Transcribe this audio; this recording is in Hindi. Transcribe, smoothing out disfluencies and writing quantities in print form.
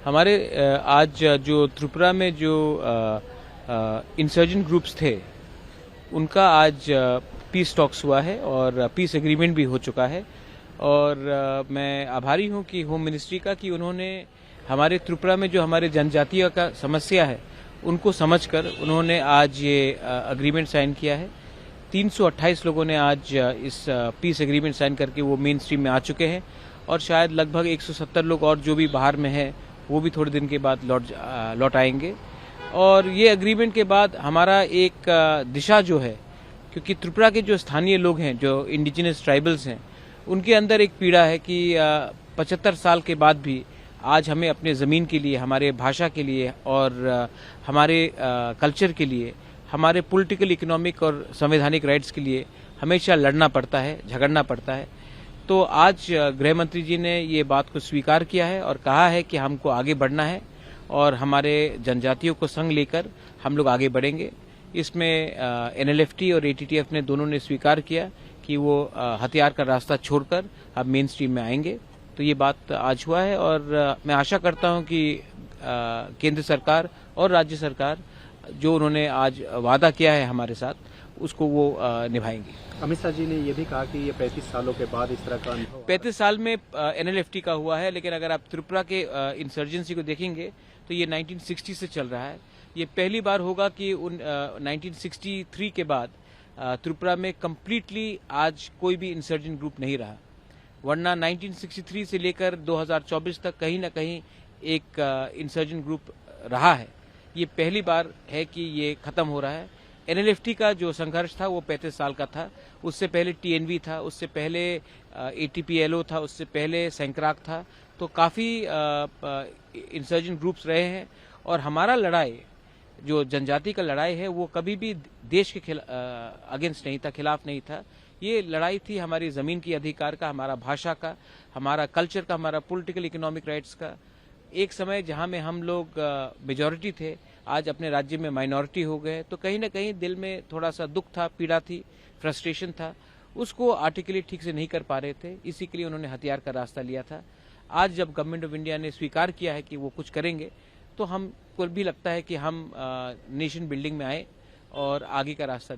हमारे आज जो त्रिपुरा में जो इंसर्जेंट ग्रुप्स थे उनका आज पीस टॉक्स हुआ है और पीस एग्रीमेंट भी हो चुका है। और मैं आभारी हूं कि होम मिनिस्ट्री का कि उन्होंने हमारे त्रिपुरा में जो हमारे जनजातीय का समस्या है उनको समझकर उन्होंने आज ये एग्रीमेंट साइन किया है। 328 लोगों ने आज इस पीस एग्रीमेंट साइन करके वो मेन स्ट्रीम में आ चुके हैं और शायद लगभग 170 लोग और जो भी बाहर में है वो भी थोड़े दिन के बाद लौट आएंगे। और ये एग्रीमेंट के बाद हमारा एक दिशा जो है, क्योंकि त्रिपुरा के जो स्थानीय लोग हैं, जो इंडिजिनस ट्राइबल्स हैं, उनके अंदर एक पीड़ा है कि 75 साल के बाद भी आज हमें अपने ज़मीन के लिए, हमारे भाषा के लिए और हमारे कल्चर के लिए, हमारे पॉलिटिकल, इकोनॉमिक और संवैधानिक राइट्स के लिए हमेशा लड़ना पड़ता है, झगड़ना पड़ता है। तो आज गृह मंत्री जी ने ये बात को स्वीकार किया है और कहा है कि हमको आगे बढ़ना है और हमारे जनजातियों को संग लेकर हम लोग आगे बढ़ेंगे। इसमें एनएलएफटी और एटीटीएफ ने दोनों ने स्वीकार किया कि वो हथियार का रास्ता छोड़कर अब मेन स्ट्रीम में आएंगे। तो ये बात आज हुआ है और मैं आशा करता हूं कि केंद्र सरकार और राज्य सरकार जो उन्होंने आज वादा किया है हमारे साथ उसको वो निभाएंगे। अमित शाह जी ने ये भी कहा कि ये 35 सालों के बाद इस तरह का अनुभव 35 साल में एनएलएफटी का हुआ है, लेकिन अगर आप त्रिपुरा के इंसर्जेंसी को देखेंगे तो ये 1960 से चल रहा है। ये पहली बार होगा कि 1963 के बाद त्रिपुरा में कंप्लीटली आज कोई भी इंसर्जेंट ग्रुप नहीं रहा, वरना 1963 से लेकर 2024 तक कहीं ना कहीं एक इंसर्जेंट ग्रुप रहा है। ये पहली बार है कि ये खत्म हो रहा है। एनएलएफटी का जो संघर्ष था वो 35 साल का था, उससे पहले टीएनवी था, उससे पहले एटीपीएलओ था, उससे पहले सैंक्राक था। तो काफ़ी इंसर्जेंट ग्रुप्स रहे हैं और हमारा लड़ाई जो जनजाति का लड़ाई है वो कभी भी देश के अगेंस्ट नहीं था, खिलाफ नहीं था। ये लड़ाई थी हमारी ज़मीन की अधिकार का, हमारा भाषा का, हमारा कल्चर का, हमारा पॉलिटिकल इकोनॉमिक राइट्स का। एक समय जहां में हम लोग मेजॉरिटी थे, आज अपने राज्य में माइनॉरिटी हो गए, तो कहीं ना कहीं दिल में थोड़ा सा दुख था, पीड़ा थी, फ्रस्ट्रेशन था, उसको आर्टिकुलेट ठीक से नहीं कर पा रहे थे। इसी के लिए उन्होंने हथियार का रास्ता लिया था। आज जब गवर्नमेंट ऑफ इंडिया ने स्वीकार किया है कि वो कुछ करेंगे, तो हमको भी लगता है कि हम नेशन बिल्डिंग में आए और आगे का रास्ता